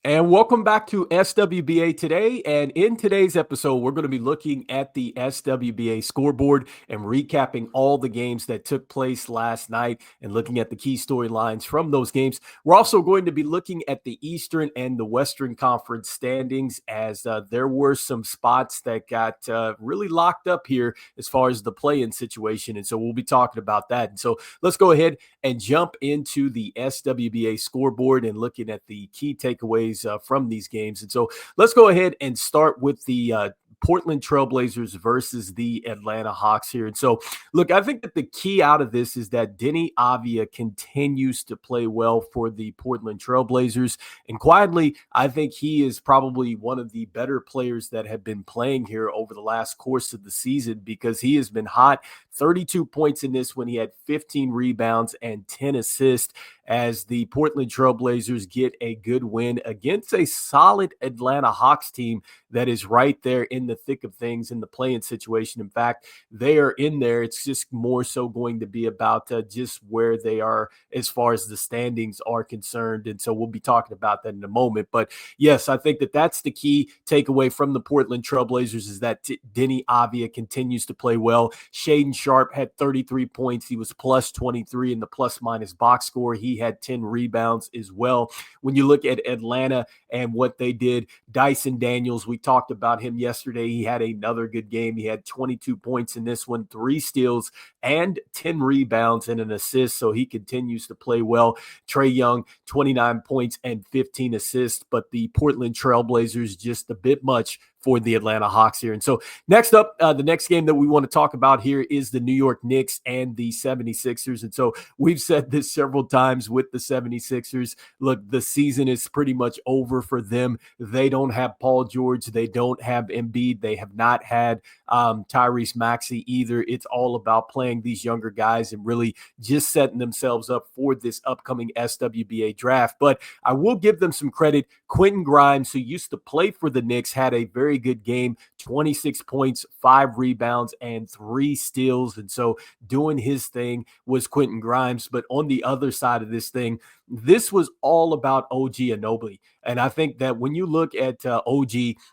And welcome back to SWBA Today. And in today's episode, we're going to be looking at the SWBA scoreboard and recapping all the games that took place last night and looking at the key storylines from those games. We're also going to be looking at the Eastern and the Western Conference standings, as there were some spots that got really locked up here as far as the play-in situation. And so we'll be talking about that. And so let's go ahead and jump into the SWBA scoreboard and looking at the key takeaways from these games. And so let's go ahead and start with the Portland Trailblazers versus the Atlanta Hawks here. And so, look, I think that the key out of this is that Denny Avia continues to play well for the Portland Trailblazers. And quietly, I think he is probably one of the better players that have been playing here over the last course of the season, because he has been hot. 32 points in this when he had 15 rebounds and 10 assists, as the Portland Trailblazers get a good win against a solid Atlanta Hawks team that is right there in the thick of things in the play-in situation. In fact, they are in there. It's just more so going to be about just where they are as far as the standings are concerned. And so we'll be talking about that in a moment. But yes, I think that that's the key takeaway from the Portland Trailblazers, is that Denny Avia continues to play well. Shaedon Sharpe had 33 points. He was plus 23 in the plus-minus box score. He had 10 rebounds as well. When you look at Atlanta and what they did, Dyson Daniels, we talked about him yesterday. He had another good game. He had 22 points in this one, 3 steals and 10 rebounds and an assist. So he continues to play well. Trae Young, 29 points and 15 assists, but the Portland Trailblazers just a bit much for the Atlanta Hawks here. And so next up, the next game that we want to talk about here is the New York Knicks and the 76ers. And so we've said this several times with the 76ers. Look, the season is pretty much over for them. They don't have Paul George. They don't have Embiid. They have not had Tyrese Maxey either. It's all about playing these younger guys and really just setting themselves up for this upcoming SWBA draft. But I will give them some credit. Quentin Grimes, who used to play for the Knicks, had a very good game, 26 points, 5 rebounds, and 3 steals. And so doing his thing was Quentin Grimes. But on the other side of this thing, this was all about OG Anunoby. And I think that when you look at OG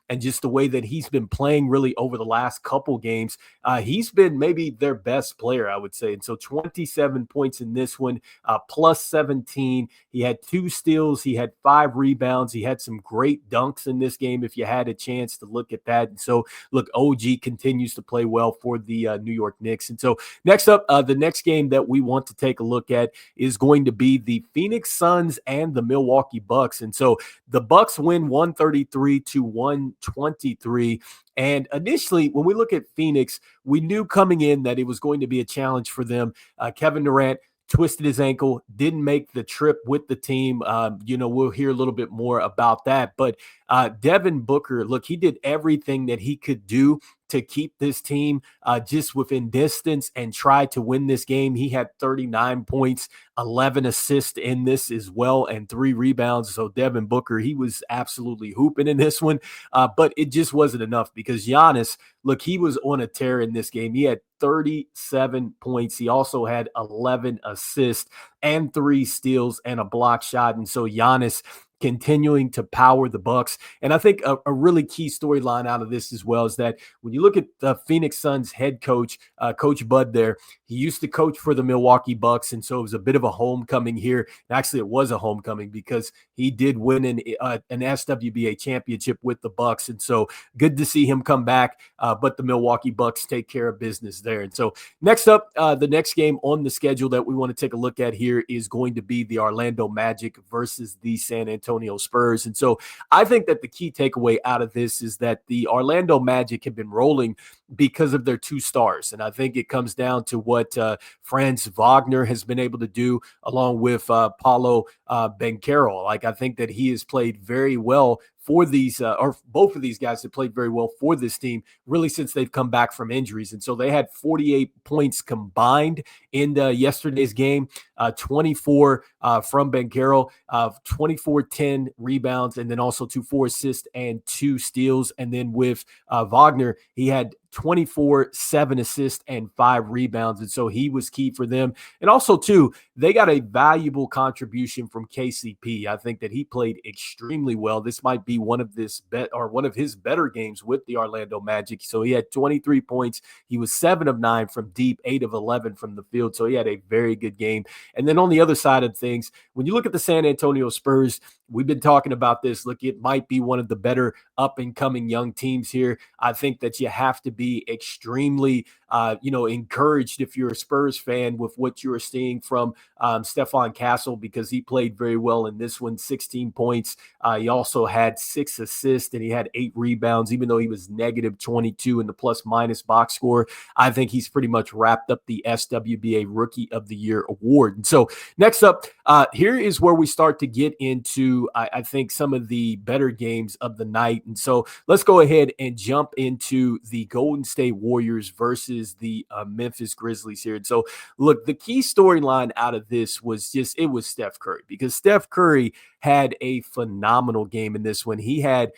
and just the way that he's been playing really over the last couple games, he's been maybe their best player, I would say. And so 27 points in this one, plus 17. He had 2 steals. He had 5 rebounds. He had some great dunks in this game, if you had a chance to look at that. And so, look, OG continues to play well for the New York Knicks. And so next up, the next game that we want to take a look at is going to be the Phoenix Suns and the Milwaukee Bucks. And so the Bucks win 133-123. And initially, when we look at Phoenix, we knew coming in that it was going to be a challenge for them. Kevin Durant twisted his ankle, didn't make the trip with the team. We'll hear a little bit more about that. But Devin Booker, look, he did everything that he could do to keep this team just within distance and try to win this game. He had 39 points, 11 assists in this as well, and 3 rebounds. So Devin Booker, he was absolutely hooping in this one, but it just wasn't enough because Giannis, look, he was on a tear in this game. He had 37 points. He also had 11 assists and 3 steals and a block shot. And so Giannis continuing to power the Bucks. And I think a really key storyline out of this as well is that when you look at the Phoenix Suns head coach, Coach Bud there, he used to coach for the Milwaukee Bucks. And so it was a bit of a homecoming here. Actually, it was a homecoming because he did win an SWBA championship with the Bucks. And so good to see him come back. But the Milwaukee Bucks take care of business there. And so next up, the next game on the schedule that we want to take a look at here is going to be the Orlando Magic versus the San Antonio Spurs. And so I think that the key takeaway out of this is that the Orlando Magic have been rolling because of their 2 stars. And I think it comes down to what Franz Wagner has been able to do along with Paulo Banchero. Like, I think that he has played very well for these, or both of these guys have played very well for this team, really since they've come back from injuries. And so they had 48 points combined in yesterday's game, 24 from Banchero, 24, 10 rebounds, and then also 4 assists and 2 steals. And then with Wagner, he had 24, 7 assists, and 5 rebounds. And so he was key for them. And also, too, they got a valuable contribution from KCP. I think that he played extremely well. This might be one of his better games with the Orlando Magic. So he had 23 points. He was 7 of 9 from deep, 8 of 11 from the field. So he had a very good game. And then on the other side of things, when you look at the San Antonio Spurs, we've been talking about this. Look, it might be one of the better up-and-coming young teams here. I think that you have to be extremely, encouraged if you're a Spurs fan with what you're seeing from Stephon Castle, because he played very well in this one, 16 points. He also had 6 assists and he had 8 rebounds, even though he was negative 22 in the plus-minus box score. I think he's pretty much wrapped up the SWBA Rookie of the Year award. And so next up, here is where we start to get into, I think, some of the better games of the night. And so let's go ahead and jump into the Golden State Warriors versus the Memphis Grizzlies here. And so, look, the key storyline out of this was it was Steph Curry, because Steph Curry had a phenomenal game in this one. He had,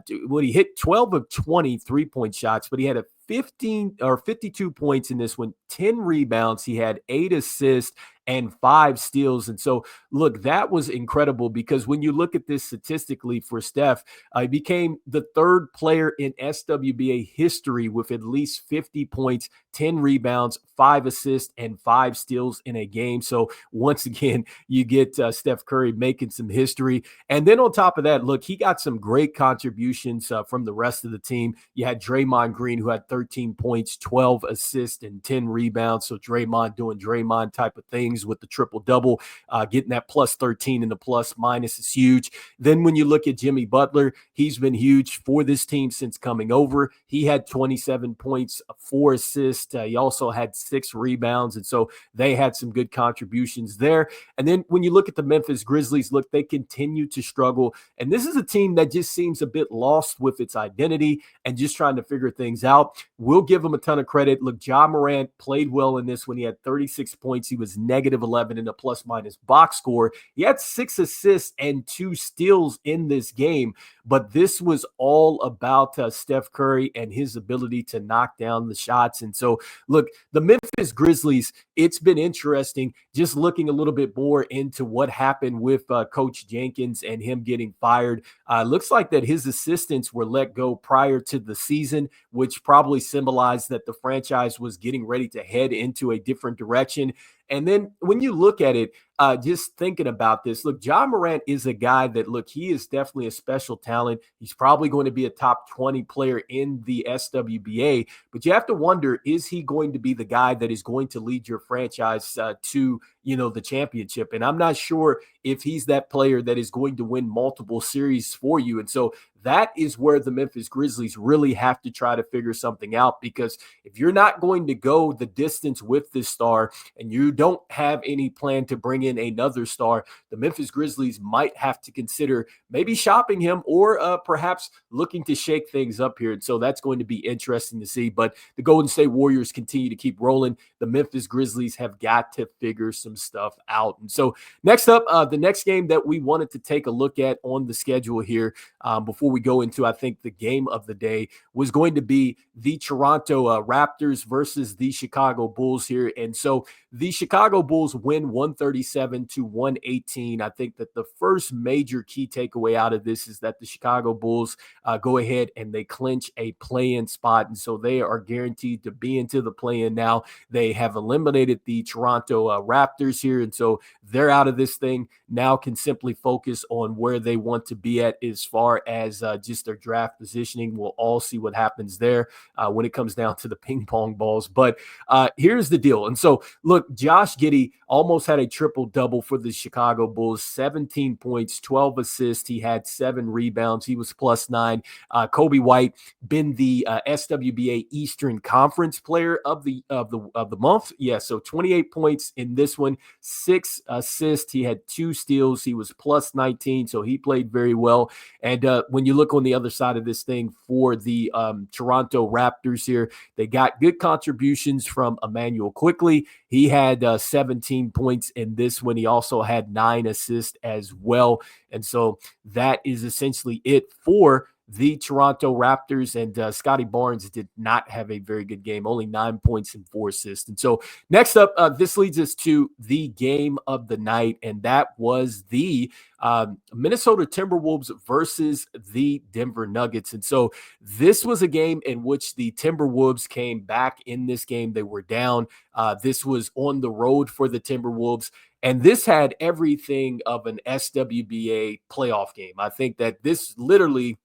he hit 12 of 20 3-point shots, but he had a 52 points in this one, 10 rebounds. He had 8 assists and 5 steals. And so, look, that was incredible, because when you look at this statistically for Steph, he became the 3rd player in SWBA history with at least 50 points, 10 rebounds, 5 assists, and 5 steals in a game. So once again, you get Steph Curry making some history. And then on top of that, look, he got some great contributions from the rest of the team. You had Draymond Green, who had 13 points, 12 assists, and 10 rebounds. So Draymond doing Draymond type of things with the triple-double, getting that plus 13 in the plus-minus is huge. Then when you look at Jimmy Butler, he's been huge for this team since coming over. He had 27 points, 4 assists. He also had 6 rebounds, and so they had some good contributions there. And then when you look at the Memphis Grizzlies, look, they continue to struggle. And this is a team that just seems a bit lost with its identity and just trying to figure things out. We'll give them a ton of credit. Look, Ja Morant played well in this when he had 36 points. He was negative 11 in the plus-minus box score. He had 6 assists and 2 steals in this game. But this was all about Steph Curry and his ability to knock down the shots. And so, look, the Memphis Grizzlies, it's been interesting just looking a little bit more into what happened with Coach Jenkins and him getting fired. Looks like that his assistants were let go prior to the season, which probably symbolized that the franchise was getting ready to head into a different direction. And then when you look at it, just thinking about this, look, Ja Morant is a guy that, look, he is definitely a special talent. He's probably going to be a top 20 player in the SWBA, but you have to wonder, is he going to be the guy that is going to lead your franchise to, the championship? And I'm not sure if he's that player that is going to win multiple series for you. And so that is where the Memphis Grizzlies really have to try to figure something out, because if you're not going to go the distance with this star and you don't have any plan to bring in another star, the Memphis Grizzlies might have to consider maybe shopping him or perhaps looking to shake things up here. And so that's going to be interesting to see. But the Golden State Warriors continue to keep rolling. The Memphis Grizzlies have got to figure some stuff out. And so next up, the next game that we wanted to take a look at on the schedule here before we go into, I think, the game of the day, was going to be the Toronto Raptors versus the Chicago Bulls here. And so the Chicago Bulls win 137-118. I think that the first major key takeaway out of this is that the Chicago Bulls go ahead and they clinch a play-in spot. And so they are guaranteed to be into the play-in now. They have eliminated the Toronto Raptors here. And so they're out of this thing now, can simply focus on where they want to be at as far as just their draft positioning. We'll all see what happens there when it comes down to the ping pong balls. But here's the deal. And so, look, Josh Giddey almost had a triple-double for the Chicago Bulls, 17 points, 12 assists. He had 7 rebounds. He was +9. Kobe White, been the SWBA Eastern Conference Player of the month. Yeah, so 28 points in this one, 6 assists. He had 2 steals. He was +19, so he played very well. And when you look on the other side of this thing for the Toronto Raptors here, they got good contributions from Emmanuel Quickley. He had 17 points in this one. He also had 9 assists as well. And so that is essentially it for the Toronto Raptors, and Scotty Barnes did not have a very good game, only 9 points and 4 assists. And so next up, this leads us to the game of the night, and that was the Minnesota Timberwolves versus the Denver Nuggets. And so this was a game in which the Timberwolves came back in this game. They were down. This was on the road for the Timberwolves. And this had everything of an SWBA playoff game. I think that this literally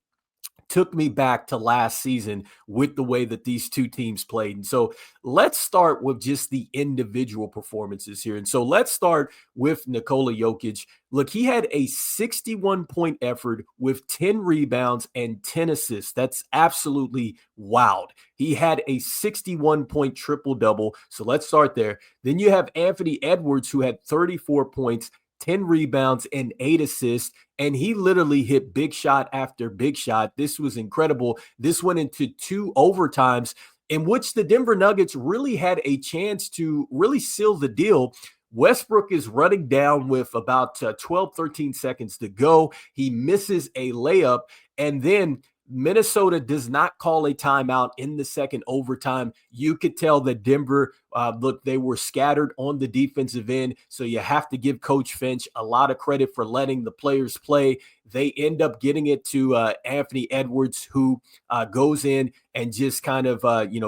took me back to last season with the way that these two teams played. And so let's start with just the individual performances here. And so let's start with Nikola Jokic. Look, he had a 61-point effort with 10 rebounds and 10 assists. That's absolutely wild. He had a 61-point triple-double. So let's start there. Then you have Anthony Edwards, who had 34 points, 10 rebounds, and 8 assists. And he literally hit big shot after big shot. This was incredible. This went into 2 overtimes in which the Denver Nuggets really had a chance to really seal the deal. Westbrook is running down with about 12, 13 seconds to go. He misses a layup, and then Minnesota does not call a timeout in the second overtime. You could tell that Denver, look, they were scattered on the defensive end. So you have to give Coach Finch a lot of credit for letting the players play. They end up getting it to Anthony Edwards, who goes in and just kind of,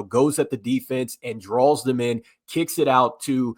goes at the defense and draws them in, kicks it out to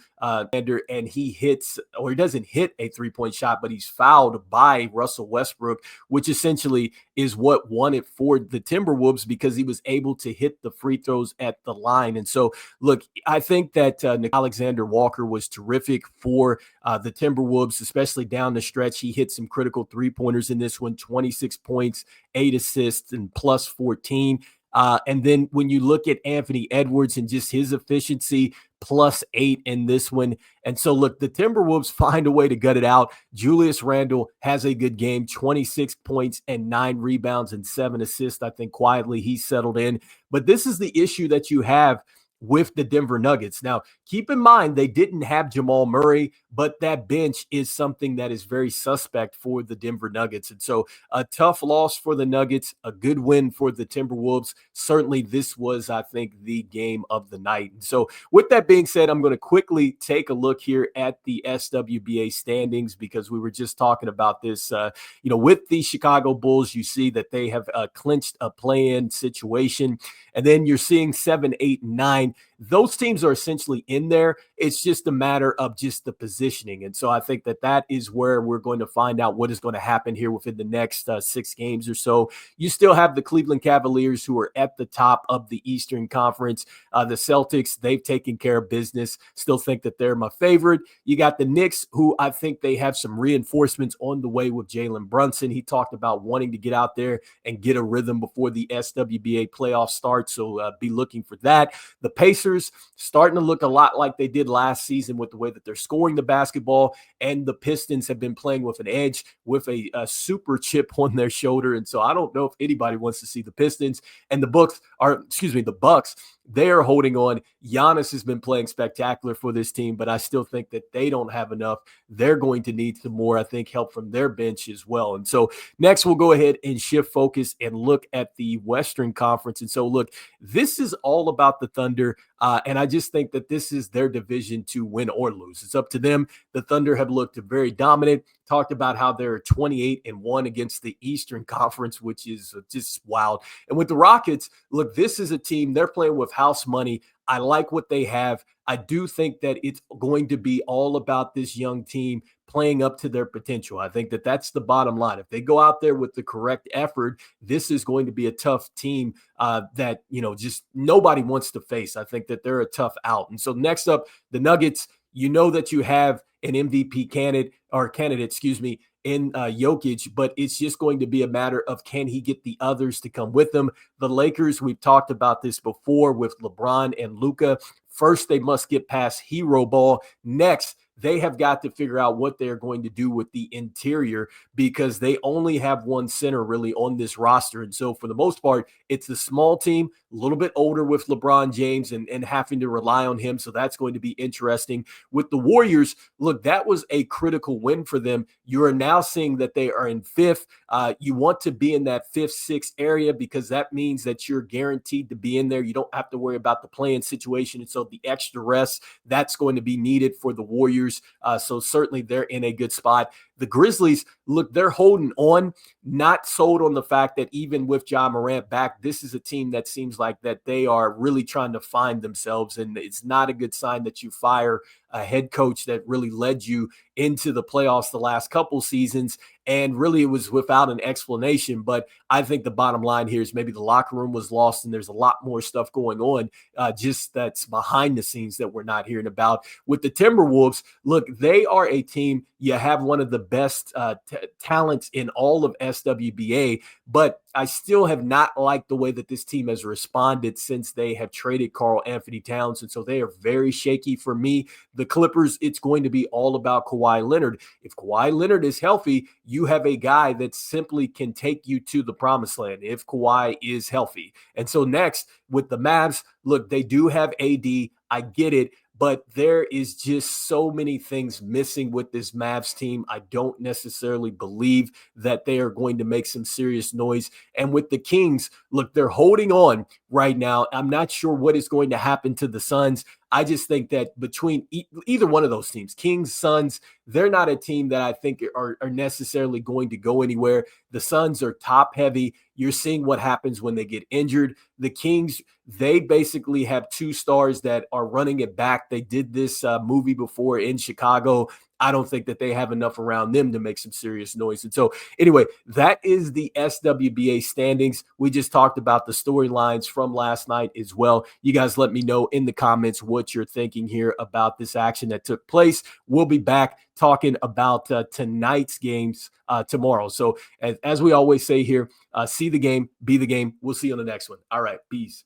Ender, and he hits, or he doesn't hit a three-point shot, but he's fouled by Russell Westbrook, which essentially is what won it for the Timberwolves because he was able to hit the free throws at the line. And so, look, I think that Alexander Walker was terrific for the Timberwolves, especially down the stretch. He hit some critical three-pointers in this one, 26 points, 8 assists, and plus 14. And then when you look at Anthony Edwards and just his efficiency, plus 8 in this one. And so, look, the Timberwolves find a way to gut it out. Julius Randle has a good game, 26 points and 9 rebounds and 7 assists. I think quietly he settled in. But this is the issue that you have with the Denver Nuggets. Now, keep in mind, they didn't have Jamal Murray, but that bench is something that is very suspect for the Denver Nuggets. And so a tough loss for the Nuggets, a good win for the Timberwolves. Certainly this was, I think, the game of the night. And so with that being said, I'm going to quickly take a look here at the SWBA standings because we were just talking about this. With the Chicago Bulls, you see that they have clinched a play-in situation. And then you're seeing 7, 8, and 9. Those teams are essentially in there. It's just a matter of just the positioning. And so I think that is where we're going to find out what is going to happen here within the next 6 games or so. You still have the Cleveland Cavaliers, who are at the top of the Eastern Conference. The Celtics, they've taken care of business. Still think that they're my favorite. You got the Knicks, who I think they have some reinforcements on the way with Jalen Brunson. He talked about wanting to get out there and get a rhythm before the SWBA playoffs start. So be looking for that. The Pacers starting to look a lot like they did last season with the way that they're scoring the basketball, and the Pistons have been playing with an edge, with a super chip on their shoulder. And so I don't know if anybody wants to see the Pistons. And the Bucks, they are holding on. Giannis has been playing spectacular for this team, but I still think that they don't have enough. They're going to need some more, I think, help from their bench as well. And so next we'll go ahead and shift focus and look at the Western Conference. And so, look, this is all about the Thunder, and I just think that this is their division to win or lose. It's up to them. The Thunder have looked very dominant. Talked about how they're 28-1 against the Eastern Conference, which is just wild. And with the Rockets, look, this is a team, they're playing with house money. I like what they have. I do think that it's going to be all about this young team playing up to their potential. I think that that's the bottom line. If they go out there with the correct effort, this is going to be a tough team that, just nobody wants to face. I think that they're a tough out. And so next up, the Nuggets, you know that you have an MVP candidate, in Jokic, but it's just going to be a matter of, can he get the others to come with him? The Lakers, we've talked about this before with LeBron and Luka. First, they must get past hero ball. Next, they have got to figure out what they're going to do with the interior because they only have one center really on this roster. And so for the most part, it's a small team, a little bit older with LeBron James and having to rely on him. So that's going to be interesting. With the Warriors, look, that was a critical win for them. You are now seeing that they are in fifth. You want to be in that fifth, sixth area because that means that you're guaranteed to be in there. You don't have to worry about the playing situation. And so the extra rest, that's going to be needed for the Warriors. So certainly they're in a good spot. The Grizzlies, look, they're holding on, not sold on the fact that even with Ja Morant back, this is a team that seems like that they are really trying to find themselves. And it's not a good sign that you fire a head coach that really led you into the playoffs the last couple seasons. And really it was without an explanation. But I think the bottom line here is maybe the locker room was lost and there's a lot more stuff going on just that's behind the scenes that we're not hearing about. With the Timberwolves, look, they are a team. You have one of the best talents in all of SWBA, but I still have not liked the way that this team has responded since they have traded Karl Anthony Towns. And so they are very shaky for me. The Clippers, it's going to be all about Kawhi Leonard. If Kawhi Leonard is healthy, you have a guy that simply can take you to the promised land if Kawhi is healthy. And so next with the Mavs, look, they do have AD. I get it. But there is just so many things missing with this Mavs team. I don't necessarily believe that they are going to make some serious noise. And with the Kings, look, they're holding on right now. I'm not sure what is going to happen to the Suns. I just think that between either one of those teams, Kings, Suns, they're not a team that I think are necessarily going to go anywhere. The Suns are top heavy. You're seeing what happens when they get injured. The Kings, they basically have two stars that are running it back. They did this movie before in Chicago. I don't think that they have enough around them to make some serious noise. And so anyway, that is the SWBA standings. We just talked about the storylines from last night as well. You guys let me know in the comments what you're thinking here about this action that took place. We'll be back talking about tonight's games tomorrow. So as we always say here, see the game, be the game. We'll see you on the next one. All right, peace.